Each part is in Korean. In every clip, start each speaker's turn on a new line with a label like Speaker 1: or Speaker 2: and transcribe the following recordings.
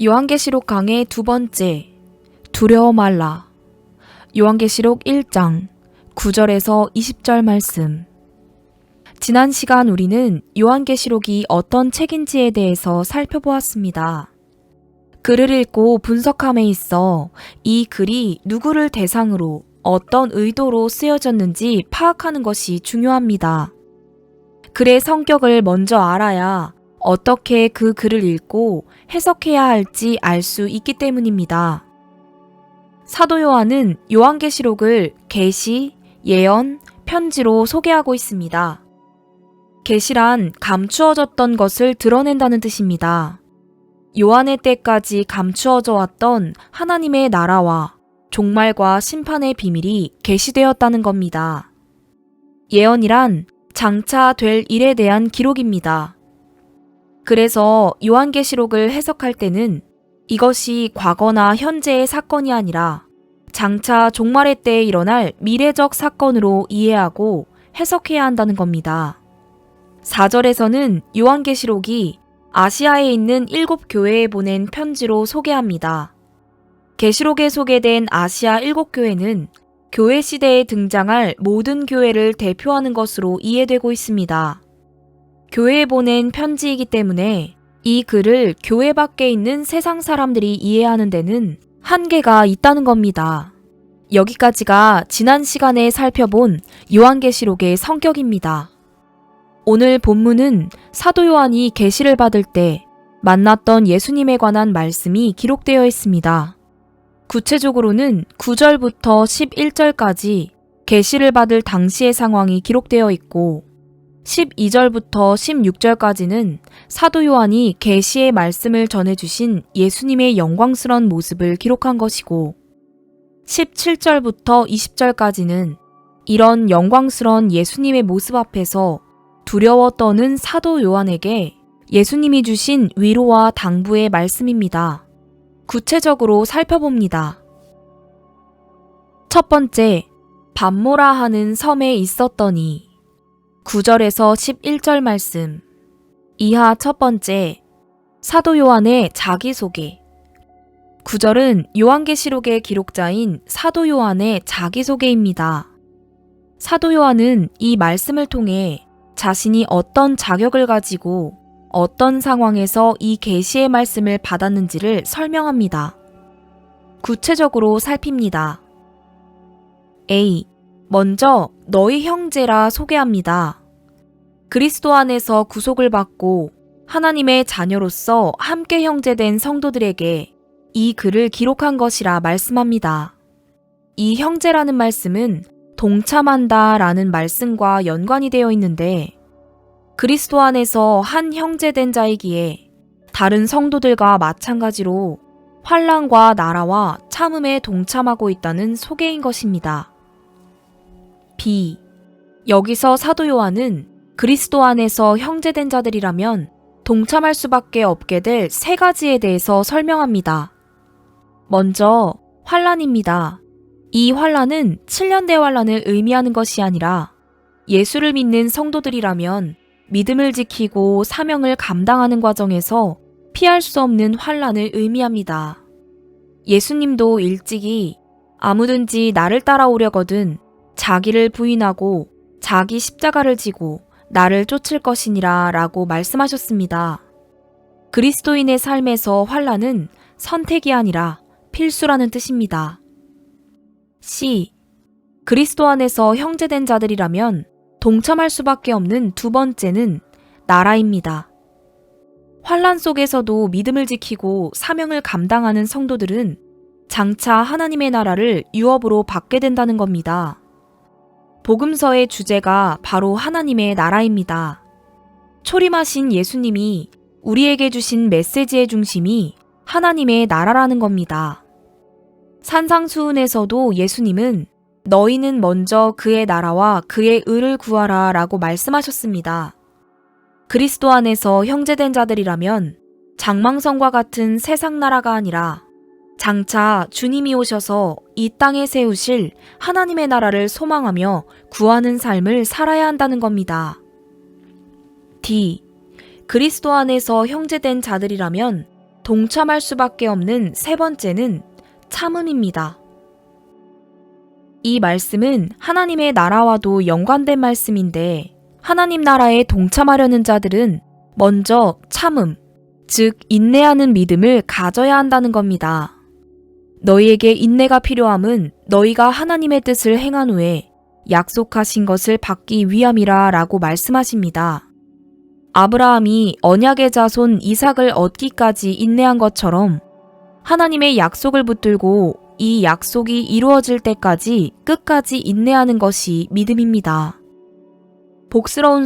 Speaker 1: 요한계시록 강의 두 번째, 두려워 말라. 요한계시록 1장 9절에서 20절 말씀. 지난 시간 우리는 요한계시록이 어떤 책인지에 대해서 살펴보았습니다. 글을 읽고 분석함에 있어 이 글이 누구를 대상으로 어떤 의도로 쓰여졌는지 파악하는 것이 중요합니다. 글의 성격을 먼저 알아야 어떻게 그 글을 읽고 해석해야 할지 알 수 있기 때문입니다. 사도 요한은 요한계시록을 계시, 예언, 편지로 소개하고 있습니다. 계시란 감추어졌던 것을 드러낸다는 뜻입니다. 요한의 때까지 감추어져 왔던 하나님의 나라와 종말과 심판의 비밀이 계시되었다는 겁니다. 예언이란 장차 될 일에 대한 기록입니다. 그래서 요한계시록을 해석할 때는 이것이 과거나 현재의 사건이 아니라 장차 종말의 때에 일어날 미래적 사건으로 이해하고 해석해야 한다는 겁니다. 4절에서는 요한계시록이 아시아에 있는 7교회에 보낸 편지로 소개합니다. 계시록에 소개된 아시아 7교회는 교회 시대에 등장할 모든 교회를 대표하는 것으로 이해되고 있습니다. 교회에 보낸 편지이기 때문에 이 글을 교회 밖에 있는 세상 사람들이 이해하는 데는 한계가 있다는 겁니다. 여기까지가 지난 시간에 살펴본 요한계시록의 성격입니다. 오늘 본문은 사도 요한이 계시를 받을 때 만났던 예수님에 관한 말씀이 기록되어 있습니다. 구체적으로는 9절부터 11절까지 계시를 받을 당시의 상황이 기록되어 있고 12절부터 16절까지는 사도 요한이 계시의 말씀을 전해주신 예수님의 영광스러운 모습을 기록한 것이고 17절부터 20절까지는 이런 영광스러운 예수님의 모습 앞에서 두려워 떠는 사도 요한에게 예수님이 주신 위로와 당부의 말씀입니다. 구체적으로 살펴봅니다. 첫 번째, 밤모라 하는 섬에 있었더니 9절에서 11절 말씀. 이하 첫 번째, 사도 요한의 자기소개. 9절은 요한계시록의 기록자인 사도 요한의 자기소개입니다. 사도 요한은 이 말씀을 통해 자신이 어떤 자격을 가지고 어떤 상황에서 이 계시의 말씀을 받았는지를 설명합니다. 구체적으로 살핍니다. A. 먼저 너희 형제라 소개합니다. 그리스도 안에서 구속을 받고 하나님의 자녀로서 함께 형제된 성도들에게 이 글을 기록한 것이라 말씀합니다. 이 형제라는 말씀은 동참한다 라는 말씀과 연관이 되어 있는데 그리스도 안에서 한 형제된 자이기에 다른 성도들과 마찬가지로 환난과 나라와 참음에 동참하고 있다는 소개인 것입니다. B. 여기서 사도 요한은 그리스도 안에서 형제된 자들이라면 동참할 수밖에 없게 될 세 가지에 대해서 설명합니다. 먼저 환난입니다. 이 환난은 7년대 환난을 의미하는 것이 아니라 예수를 믿는 성도들이라면 믿음을 지키고 사명을 감당하는 과정에서 피할 수 없는 환난을 의미합니다. 예수님도 일찍이 아무든지 나를 따라오려거든 자기를 부인하고 자기 십자가를 지고 나를 쫓을 것이니라 라고 말씀하셨습니다. 그리스도인의 삶에서 환난은 선택이 아니라 필수라는 뜻입니다. C. 그리스도 안에서 형제된 자들이라면 동참할 수밖에 없는 두 번째는 나라입니다. 환난 속에서도 믿음을 지키고 사명을 감당하는 성도들은 장차 하나님의 나라를 유업으로 받게 된다는 겁니다. 복음서의 주제가 바로 하나님의 나라입니다. 초림하신 예수님이 우리에게 주신 메시지의 중심이 하나님의 나라라는 겁니다. 산상수훈에서도 예수님은 너희는 먼저 그의 나라와 그의 의를 구하라 라고 말씀하셨습니다. 그리스도 안에서 형제된 자들이라면 장망성과 같은 세상 나라가 아니라 장차 주님이 오셔서 이 땅에 세우실 하나님의 나라를 소망하며 구하는 삶을 살아야 한다는 겁니다. D. 그리스도 안에서 형제된 자들이라면 동참할 수밖에 없는 세 번째는 참음입니다. 이 말씀은 하나님의 나라와도 연관된 말씀인데 하나님 나라에 동참하려는 자들은 먼저 참음, 즉 인내하는 믿음을 가져야 한다는 겁니다. 너희에게 인내가 필요함은 너희가 하나님의 뜻을 행한 후에 약속하신 것을 받기 위함이라 라고 말씀하십니다. 아브라함이 언약의 자손 이삭을 얻기까지 인내한 것처럼 하나님의 약속을 붙들고 이 약속이 이루어질 때까지 끝까지 인내하는 것이 믿음입니다. 복스러운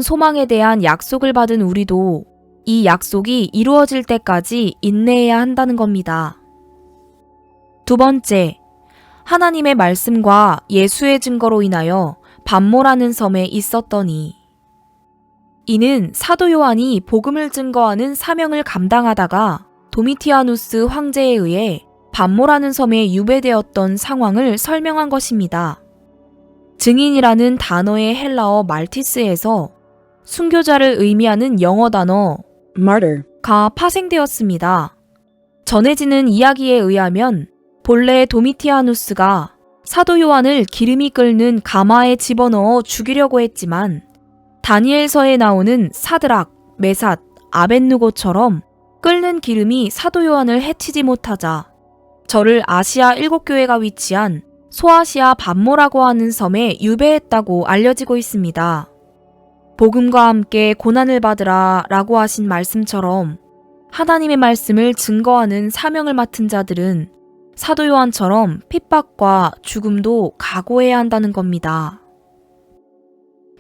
Speaker 1: 소망에 대한 약속을 받은 우리도 이 약속이 이루어질 때까지 인내해야 한다는 겁니다. 두 번째, 하나님의 말씀과 예수의 증거로 인하여 반모라는 섬에 있었더니 이는 사도 요한이 복음을 증거하는 사명을 감당하다가 도미티아누스 황제에 의해 반모라는 섬에 유배되었던 상황을 설명한 것입니다. 증인이라는 단어의 헬라어 말티스에서 순교자를 의미하는 영어 단어 martyr가 파생되었습니다. 전해지는 이야기에 의하면 본래 도미티아누스가 사도 요한을 기름이 끓는 가마에 집어넣어 죽이려고 했지만 다니엘서에 나오는 사드락, 메삿, 아벳누고처럼 끓는 기름이 사도 요한을 해치지 못하자 저를 아시아 7교회가 위치한 소아시아 반모라고 하는 섬에 유배했다고 알려지고 있습니다. 복음과 함께 고난을 받으라 라고 하신 말씀처럼 하나님의 말씀을 증거하는 사명을 맡은 자들은 사도 요한처럼 핍박과 죽음도 각오해야 한다는 겁니다.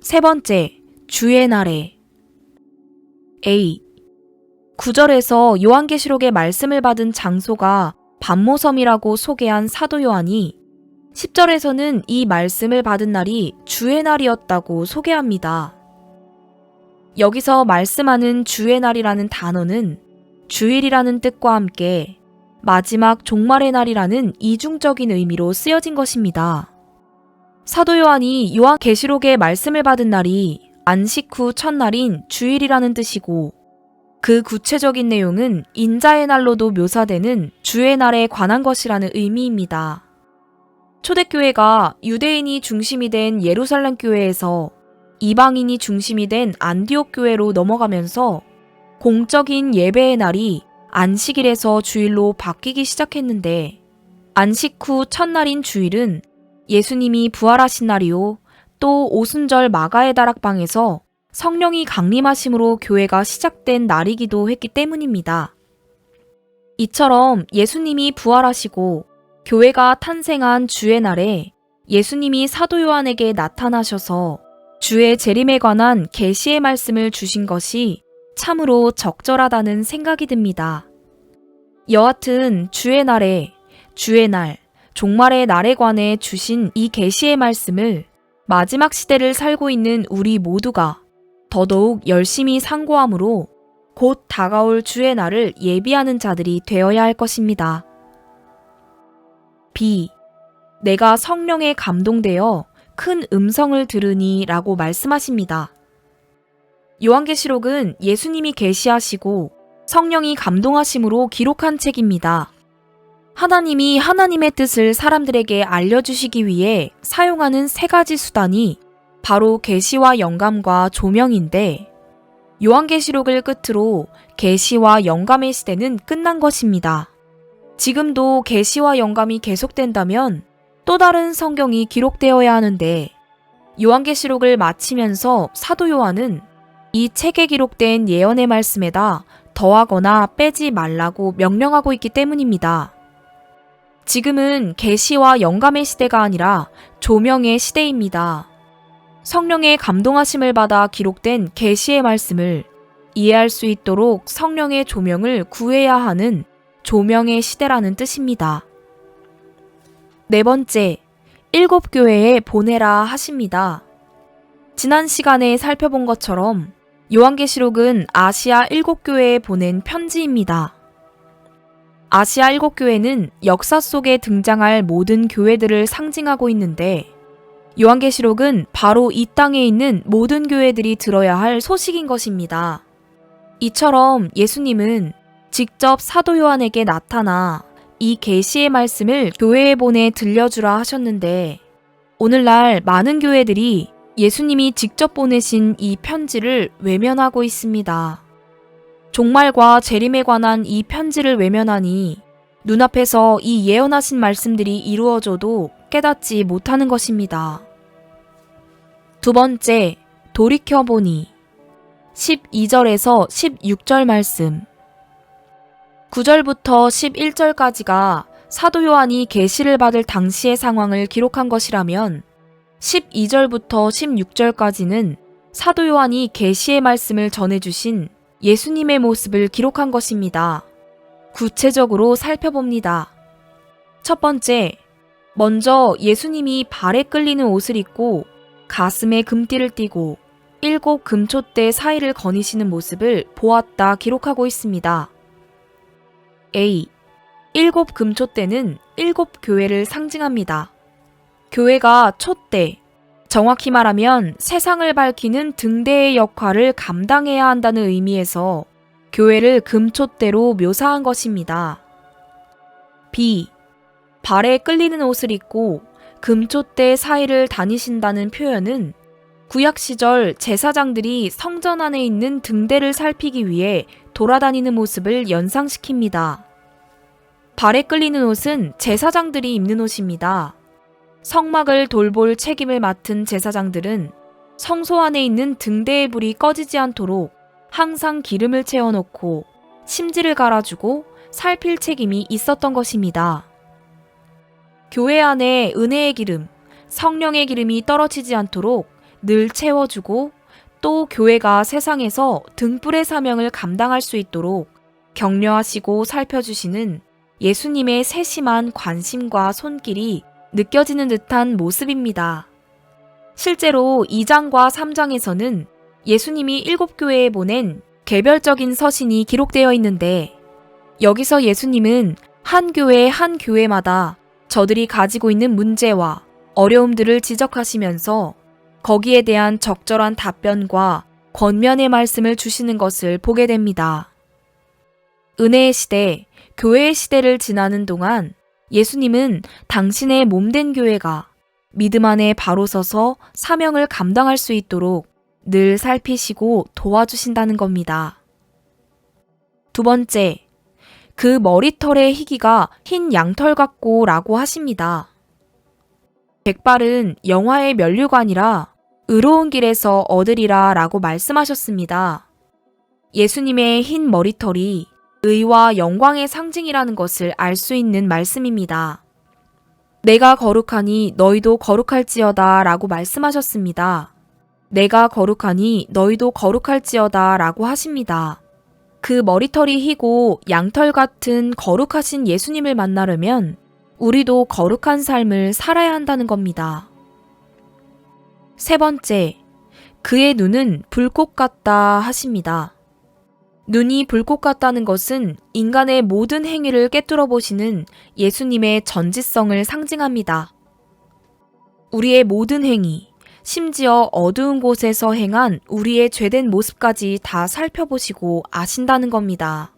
Speaker 1: 세 번째, 주의 날에 A. 9절에서 요한계시록의 말씀을 받은 장소가 반모섬이라고 소개한 사도 요한이 10절에서는 이 말씀을 받은 날이 주의 날이었다고 소개합니다. 여기서 말씀하는 주의 날이라는 단어는 주일이라는 뜻과 함께 마지막 종말의 날이라는 이중적인 의미로 쓰여진 것입니다. 사도 요한이 요한계시록의 말씀을 받은 날이 안식 후 첫날인 주일이라는 뜻이고 그 구체적인 내용은 인자의 날로도 묘사되는 주의 날에 관한 것이라는 의미입니다. 초대교회가 유대인이 중심이 된 예루살렘 교회에서 이방인이 중심이 된 안디옥 교회로 넘어가면서 공적인 예배의 날이 안식일에서 주일로 바뀌기 시작했는데 안식 후 첫날인 주일은 예수님이 부활하신 날이요 또 오순절 마가의 다락방에서 성령이 강림하심으로 교회가 시작된 날이기도 했기 때문입니다. 이처럼 예수님이 부활하시고 교회가 탄생한 주의 날에 예수님이 사도 요한에게 나타나셔서 주의 재림에 관한 계시의 말씀을 주신 것이 참으로 적절하다는 생각이 듭니다. 여하튼 주의 날에, 주의 날, 종말의 날에 관해 주신 이 계시의 말씀을 마지막 시대를 살고 있는 우리 모두가 더더욱 열심히 상고함으로 곧 다가올 주의 날을 예비하는 자들이 되어야 할 것입니다. B. 내가 성령에 감동되어 큰 음성을 들으니 라고 말씀하십니다. 요한계시록은 예수님이 계시하시고 성령이 감동하심으로 기록한 책입니다. 하나님이 하나님의 뜻을 사람들에게 알려주시기 위해 사용하는 세 가지 수단이 바로 계시와 영감과 조명인데 요한계시록을 끝으로 계시와 영감의 시대는 끝난 것입니다. 지금도 계시와 영감이 계속된다면 또 다른 성경이 기록되어야 하는데 요한계시록을 마치면서 사도 요한은 이 책에 기록된 예언의 말씀에다 더하거나 빼지 말라고 명령하고 있기 때문입니다. 지금은 계시와 영감의 시대가 아니라 조명의 시대입니다. 성령의 감동하심을 받아 기록된 계시의 말씀을 이해할 수 있도록 성령의 조명을 구해야 하는 조명의 시대라는 뜻입니다. 네 번째, 7교회에 보내라 하십니다. 지난 시간에 살펴본 것처럼 요한계시록은 아시아 7교회에 보낸 편지입니다. 아시아 7교회는 역사 속에 등장할 모든 교회들을 상징하고 있는데 요한계시록은 바로 이 땅에 있는 모든 교회들이 들어야 할 소식인 것입니다. 이처럼 예수님은 직접 사도 요한에게 나타나 이 계시의 말씀을 교회에 보내 들려주라 하셨는데, 오늘날 많은 교회들이 예수님이 직접 보내신 이 편지를 외면하고 있습니다. 종말과 재림에 관한 이 편지를 외면하니 눈앞에서 이 예언하신 말씀들이 이루어져도 깨닫지 못하는 것입니다. 두 번째, 돌이켜보니 12절에서 16절 말씀. 9절부터 11절까지가 사도 요한이 계시를 받을 당시의 상황을 기록한 것이라면 12절부터 16절까지는 사도 요한이 계시의 말씀을 전해주신 예수님의 모습을 기록한 것입니다. 구체적으로 살펴봅니다. 첫 번째, 먼저 예수님이 발에 끌리는 옷을 입고 가슴에 금띠를 띠고 7 금촛대 사이를 거니시는 모습을 보았다 기록하고 있습니다. A. 7 금촛대는 7 교회를 상징합니다. 교회가 촛대, 정확히 말하면 세상을 밝히는 등대의 역할을 감당해야 한다는 의미에서 교회를 금촛대로 묘사한 것입니다. B. 발에 끌리는 옷을 입고 금촛대 사이를 다니신다는 표현은 구약 시절 제사장들이 성전 안에 있는 등대를 살피기 위해 돌아다니는 모습을 연상시킵니다. 발에 끌리는 옷은 제사장들이 입는 옷입니다. 성막을 돌볼 책임을 맡은 제사장들은 성소 안에 있는 등대의 불이 꺼지지 않도록 항상 기름을 채워놓고 심지를 갈아주고 살필 책임이 있었던 것입니다. 교회 안에 은혜의 기름, 성령의 기름이 떨어지지 않도록 늘 채워주고 또 교회가 세상에서 등불의 사명을 감당할 수 있도록 격려하시고 살펴주시는 예수님의 세심한 관심과 손길이 느껴지는 듯한 모습입니다. 실제로 2장과 3장에서는 예수님이 7교회에 보낸 개별적인 서신이 기록되어 있는데, 여기서 예수님은 한 교회마다 저들이 가지고 있는 문제와 어려움들을 지적하시면서 거기에 대한 적절한 답변과 권면의 말씀을 주시는 것을 보게 됩니다. 은혜의 시대, 교회의 시대를 지나는 동안 예수님은 당신의 몸된 교회가 믿음 안에 바로 서서 사명을 감당할 수 있도록 늘 살피시고 도와주신다는 겁니다. 두 번째, 그 머리털의 희기가 흰 양털 같고 라고 하십니다. 백발은 영화의 면류관이라 의로운 길에서 얻으리라 라고 말씀하셨습니다. 예수님의 흰 머리털이 의와 영광의 상징이라는 것을 알 수 있는 말씀입니다. 내가 거룩하니 너희도 거룩할지어다 라고 말씀하셨습니다. 내가 거룩하니 너희도 거룩할지어다 라고 하십니다. 그 머리털이 희고 양털 같은 거룩하신 예수님을 만나려면 우리도 거룩한 삶을 살아야 한다는 겁니다. 세 번째, 그의 눈은 불꽃 같다 하십니다. 눈이 불꽃 같다는 것은 인간의 모든 행위를 꿰뚫어 보시는 예수님의 전지성을 상징합니다. 우리의 모든 행위, 심지어 어두운 곳에서 행한 우리의 죄된 모습까지 다 살펴보시고 아신다는 겁니다.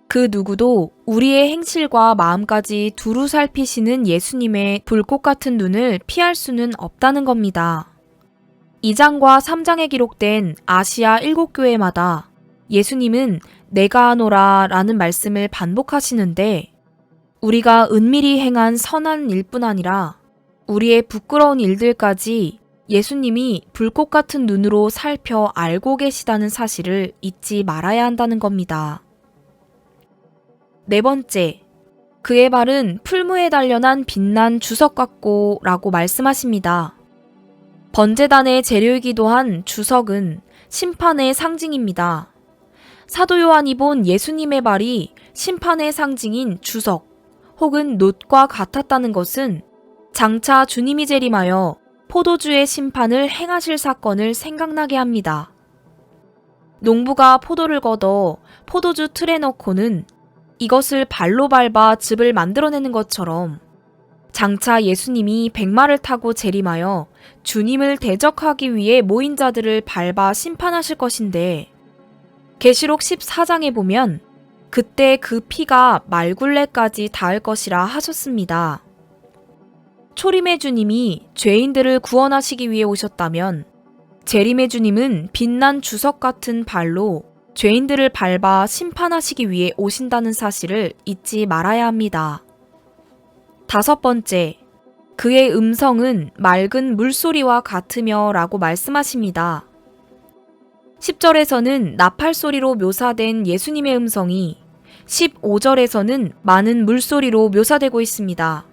Speaker 1: 그 누구도 우리의 행실과 마음까지 두루 살피시는 예수님의 불꽃 같은 눈을 피할 수는 없다는 겁니다. 2장과 3장에 기록된 아시아 7교회마다 예수님은 내가 하노라 라는 말씀을 반복하시는데, 우리가 은밀히 행한 선한 일뿐 아니라 우리의 부끄러운 일들까지 예수님이 불꽃 같은 눈으로 살펴 알고 계시다는 사실을 잊지 말아야 한다는 겁니다. 네 번째, 그의 발은 풀무에 단련한 빛난 주석 같고 라고 말씀하십니다. 번제단의 재료이기도 한 주석은 심판의 상징입니다. 사도 요한이 본 예수님의 발이 심판의 상징인 주석 혹은 놋과 같았다는 것은 장차 주님이 재림하여 포도주의 심판을 행하실 사건을 생각나게 합니다. 농부가 포도를 걷어 포도주 틀에 넣고는 이것을 발로 밟아 즙을 만들어내는 것처럼 장차 예수님이 백마를 타고 재림하여 주님을 대적하기 위해 모인 자들을 밟아 심판하실 것인데, 계시록 14장에 보면 그때 그 피가 말굴레까지 닿을 것이라 하셨습니다. 초림의 주님이 죄인들을 구원하시기 위해 오셨다면 재림의 주님은 빛난 주석 같은 발로 죄인들을 밟아 심판하시기 위해 오신다는 사실을 잊지 말아야 합니다. 5번째, 그의 음성은 맑은 물소리와 같으며 라고 말씀하십니다. 10절에서는 나팔소리로 묘사된 예수님의 음성이 15절에서는 많은 물소리로 묘사되고 있습니다.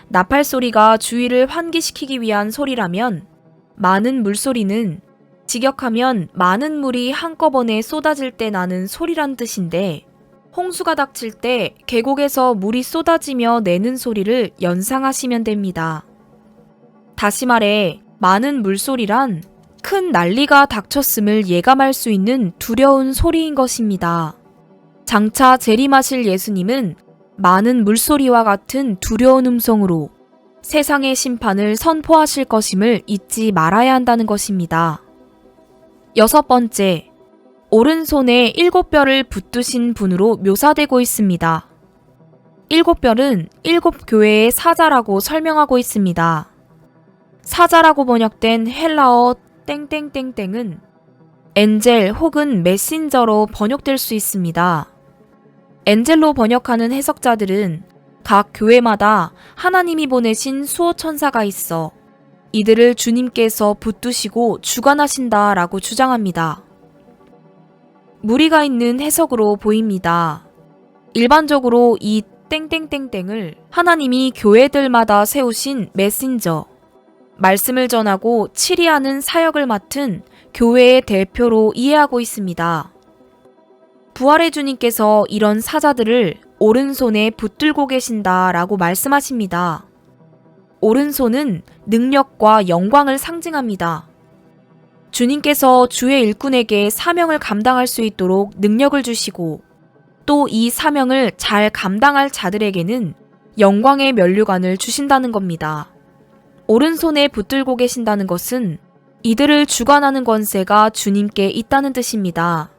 Speaker 1: 나팔소리가 주위를 환기시키기 위한 소리라면 많은 물소리는 직역하면 많은 물이 한꺼번에 쏟아질 때 나는 소리란 뜻인데 홍수가 닥칠 때 계곡에서 물이 쏟아지며 내는 소리를 연상하시면 됩니다. 다시 말해 많은 물소리란 큰 난리가 닥쳤음을 예감할 수 있는 두려운 소리인 것입니다. 장차 재림하실 예수님은 많은 물소리와 같은 두려운 음성으로 세상의 심판을 선포하실 것임을 잊지 말아야 한다는 것입니다. 6번째, 오른손에 7뼈를 붙드신 분으로 묘사되고 있습니다. 7뼈는 7교회의 사자라고 설명하고 있습니다. 사자라고 번역된 헬라어 땡땡땡땡은 엔젤 혹은 메신저로 번역될 수 있습니다. 엔젤로 번역하는 해석자들은 각 교회마다 하나님이 보내신 수호천사가 있어 이들을 주님께서 붙드시고 주관하신다 라고 주장합니다. 무리가 있는 해석으로 보입니다. 일반적으로 이 땡땡땡땡을 하나님이 교회들마다 세우신 메신저, 말씀을 전하고 치리하는 사역을 맡은 교회의 대표로 이해하고 있습니다. 부활의 주님께서 이런 사자들을 오른손에 붙들고 계신다 라고 말씀하십니다. 오른손은 능력과 영광을 상징합니다. 주님께서 주의 일꾼에게 사명을 감당할 수 있도록 능력을 주시고 또 이 사명을 잘 감당할 자들에게는 영광의 면류관을 주신다는 겁니다. 오른손에 붙들고 계신다는 것은 이들을 주관하는 권세가 주님께 있다는 뜻입니다.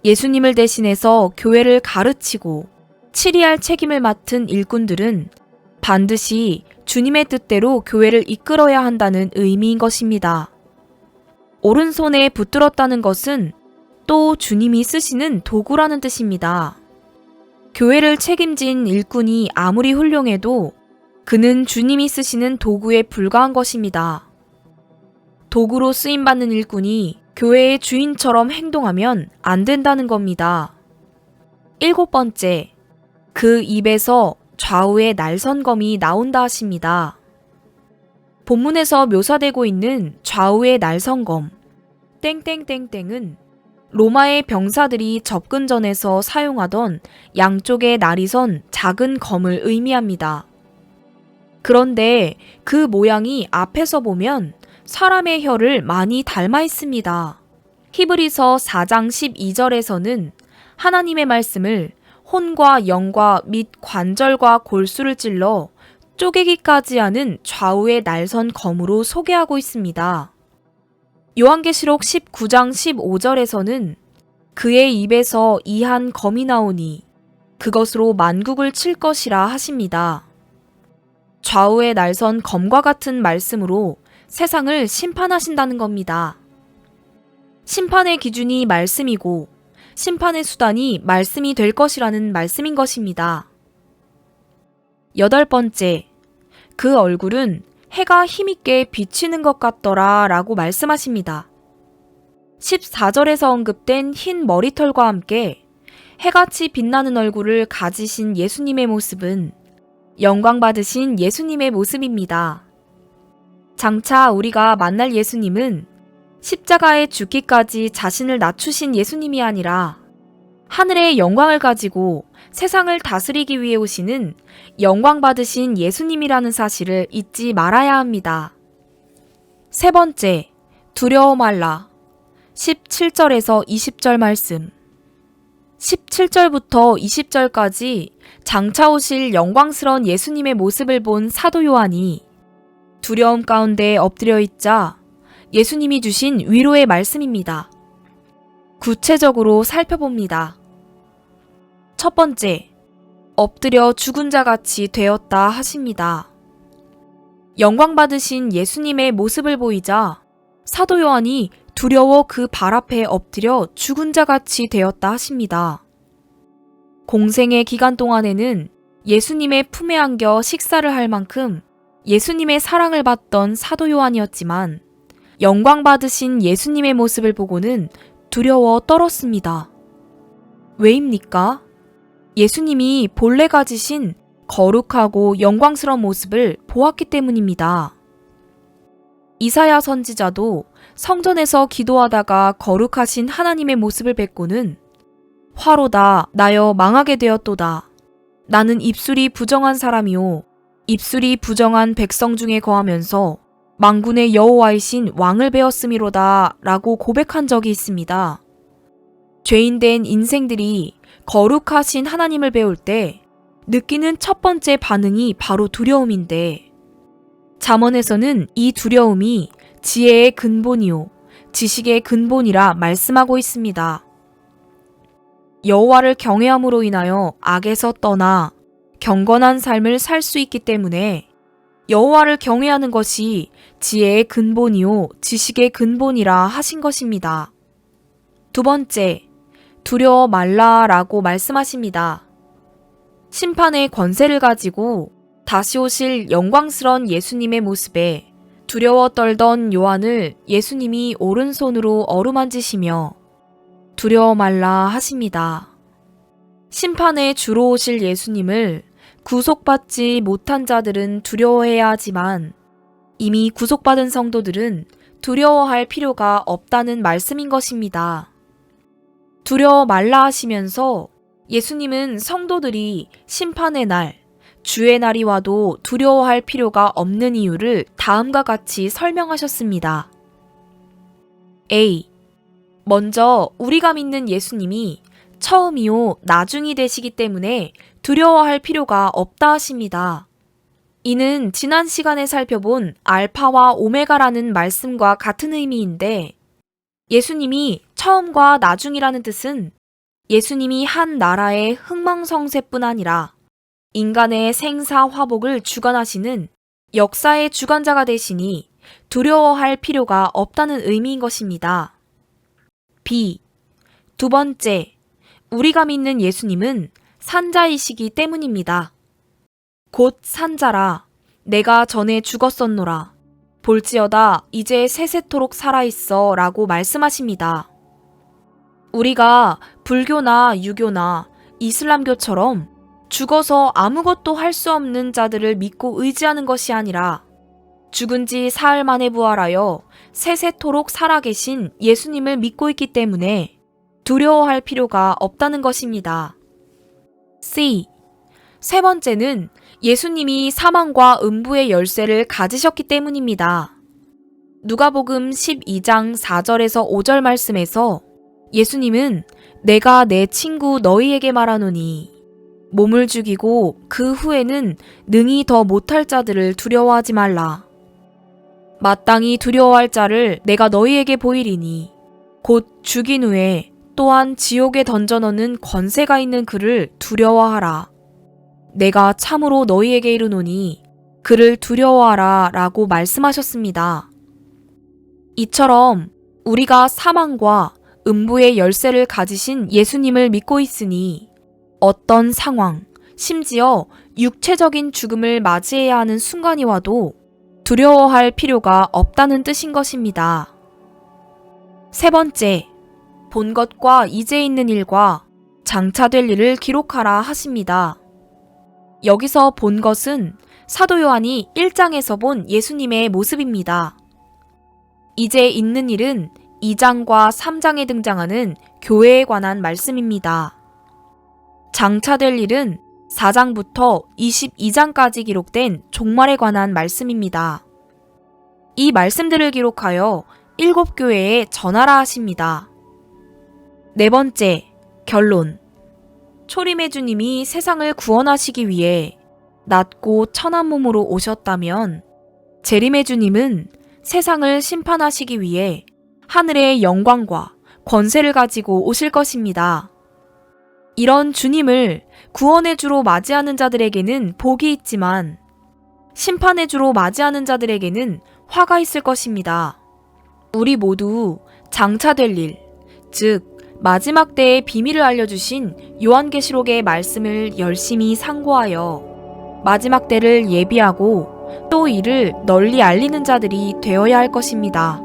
Speaker 1: 예수님을 대신해서 교회를 가르치고 치리할 책임을 맡은 일꾼들은 반드시 주님의 뜻대로 교회를 이끌어야 한다는 의미인 것입니다. 오른손에 붙들었다는 것은 또 주님이 쓰시는 도구라는 뜻입니다. 교회를 책임진 일꾼이 아무리 훌륭해도 그는 주님이 쓰시는 도구에 불과한 것입니다. 도구로 쓰임받는 일꾼이 교회의 주인처럼 행동하면 안 된다는 겁니다. 7번째, 그 입에서 좌우의 날선검이 나온다 하십니다. 본문에서 묘사되고 있는 좌우의 날선검, 땡땡땡땡은 로마의 병사들이 접근전에서 사용하던 양쪽에 날이 선 작은 검을 의미합니다. 그런데 그 모양이 앞에서 보면 사람의 혀를 많이 닮아 있습니다. 히브리서 4장 12절에서는 하나님의 말씀을 혼과 영과 및 관절과 골수를 찔러 쪼개기까지 하는 좌우의 날선 검으로 소개하고 있습니다. 요한계시록 19장 15절에서는 그의 입에서 이한 검이 나오니 그것으로 만국을 칠 것이라 하십니다. 좌우의 날선 검과 같은 말씀으로 세상을 심판하신다는 겁니다. 심판의 기준이 말씀이고 심판의 수단이 말씀이 될 것이라는 말씀인 것입니다. 8번째, 그 얼굴은 해가 힘있게 비치는 것 같더라 라고 말씀하십니다. 14절에서 언급된 흰 머리털과 함께 해같이 빛나는 얼굴을 가지신 예수님의 모습은 영광 받으신 예수님의 모습입니다. 장차 우리가 만날 예수님은 십자가에 죽기까지 자신을 낮추신 예수님이 아니라 하늘의 영광을 가지고 세상을 다스리기 위해 오시는 영광 받으신 예수님이라는 사실을 잊지 말아야 합니다. 3번째, 두려워 말라. 17절에서 20절 말씀. 17절부터 20절까지 장차 오실 영광스러운 예수님의 모습을 본 사도 요한이 두려움 가운데 엎드려 있자 예수님이 주신 위로의 말씀입니다. 구체적으로 살펴봅니다. 첫 번째, 엎드려 죽은 자 같이 되었다 하십니다. 영광 받으신 예수님의 모습을 보이자 사도 요한이 두려워 그 발 앞에 엎드려 죽은 자 같이 되었다 하십니다. 공생의 기간 동안에는 예수님의 품에 안겨 식사를 할 만큼 예수님의 사랑을 받던 사도 요한이었지만 영광 받으신 예수님의 모습을 보고는 두려워 떨었습니다. 왜입니까? 예수님이 본래 가지신 거룩하고 영광스러운 모습을 보았기 때문입니다. 이사야 선지자도 성전에서 기도하다가 거룩하신 하나님의 모습을 뵙고는 화로다 나여 망하게 되었도다. 나는 입술이 부정한 사람이요 입술이 부정한 백성 중에 거하면서 만군의 여호와이신 왕을 배웠음이로다 라고 고백한 적이 있습니다. 죄인된 인생들이 거룩하신 하나님을 배울 때 느끼는 첫 번째 반응이 바로 두려움인데 잠언에서는 이 두려움이 지혜의 근본이요 지식의 근본이라 말씀하고 있습니다. 여호와를 경외함으로 인하여 악에서 떠나 경건한 삶을 살 수 있기 때문에 여호와를 경외하는 것이 지혜의 근본이요 지식의 근본이라 하신 것입니다. 두 번째, 두려워 말라라고 말씀하십니다. 심판의 권세를 가지고 다시 오실 영광스러운 예수님의 모습에 두려워 떨던 요한을 예수님이 오른손으로 어루만지시며 두려워 말라 하십니다. 심판에 주로 오실 예수님을 구속받지 못한 자들은 두려워해야 하지만 이미 구속받은 성도들은 두려워할 필요가 없다는 말씀인 것입니다. 두려워 말라 하시면서 예수님은 성도들이 심판의 날, 주의 날이 와도 두려워할 필요가 없는 이유를 다음과 같이 설명하셨습니다. A. 먼저 우리가 믿는 예수님이 처음이요 나중이 되시기 때문에 두려워할 필요가 없다 하십니다. 이는 지난 시간에 살펴본 알파와 오메가라는 말씀과 같은 의미인데 예수님이 처음과 나중이라는 뜻은 예수님이 한 나라의 흥망성쇠뿐 아니라 인간의 생사화복을 주관하시는 역사의 주관자가 되시니 두려워할 필요가 없다는 의미인 것입니다. B. 두 번째, 우리가 믿는 예수님은 산자이시기 때문입니다. 곧 산자라 내가 전에 죽었었노라 볼지어다 이제 세세토록 살아있어 라고 말씀하십니다. 우리가 불교나 유교나 이슬람교처럼 죽어서 아무것도 할 수 없는 자들을 믿고 의지하는 것이 아니라 죽은 지 사흘 만에 부활하여 세세토록 살아계신 예수님을 믿고 있기 때문에 두려워할 필요가 없다는 것입니다. C. 세 번째는 예수님이 사망과 음부의 열쇠를 가지셨기 때문입니다. 누가복음 12장 4절에서 5절 말씀에서 예수님은 내가 내 친구 너희에게 말하노니 몸을 죽이고 그 후에는 능히 더 못할 자들을 두려워하지 말라. 마땅히 두려워할 자를 내가 너희에게 보이리니 곧 죽인 후에 또한 지옥에 던져넣는 권세가 있는 그를 두려워하라. 내가 참으로 너희에게 이르노니 그를 두려워하라 라고 말씀하셨습니다. 이처럼 우리가 사망과 음부의 열쇠를 가지신 예수님을 믿고 있으니 어떤 상황, 심지어 육체적인 죽음을 맞이해야 하는 순간이 와도 두려워할 필요가 없다는 뜻인 것입니다. 세 번째, 본 것과 이제 있는 일과 장차될 일을 기록하라 하십니다. 여기서 본 것은 사도 요한이 1장에서 본 예수님의 모습입니다. 이제 있는 일은 2장과 3장에 등장하는 교회에 관한 말씀입니다. 장차될 일은 4장부터 22장까지 기록된 종말에 관한 말씀입니다. 이 말씀들을 기록하여 7교회에 전하라 하십니다. 네 번째, 결론. 초림의 주님이 세상을 구원하시기 위해 낮고 천한 몸으로 오셨다면 재림의 주님은 세상을 심판하시기 위해 하늘의 영광과 권세를 가지고 오실 것입니다. 이런 주님을 구원의 주로 맞이하는 자들에게는 복이 있지만 심판의 주로 맞이하는 자들에게는 화가 있을 것입니다. 우리 모두 장차될 일, 즉 마지막 때의 비밀을 알려주신 요한계시록의 말씀을 열심히 상고하여 마지막 때를 예비하고 또 이를 널리 알리는 자들이 되어야 할 것입니다.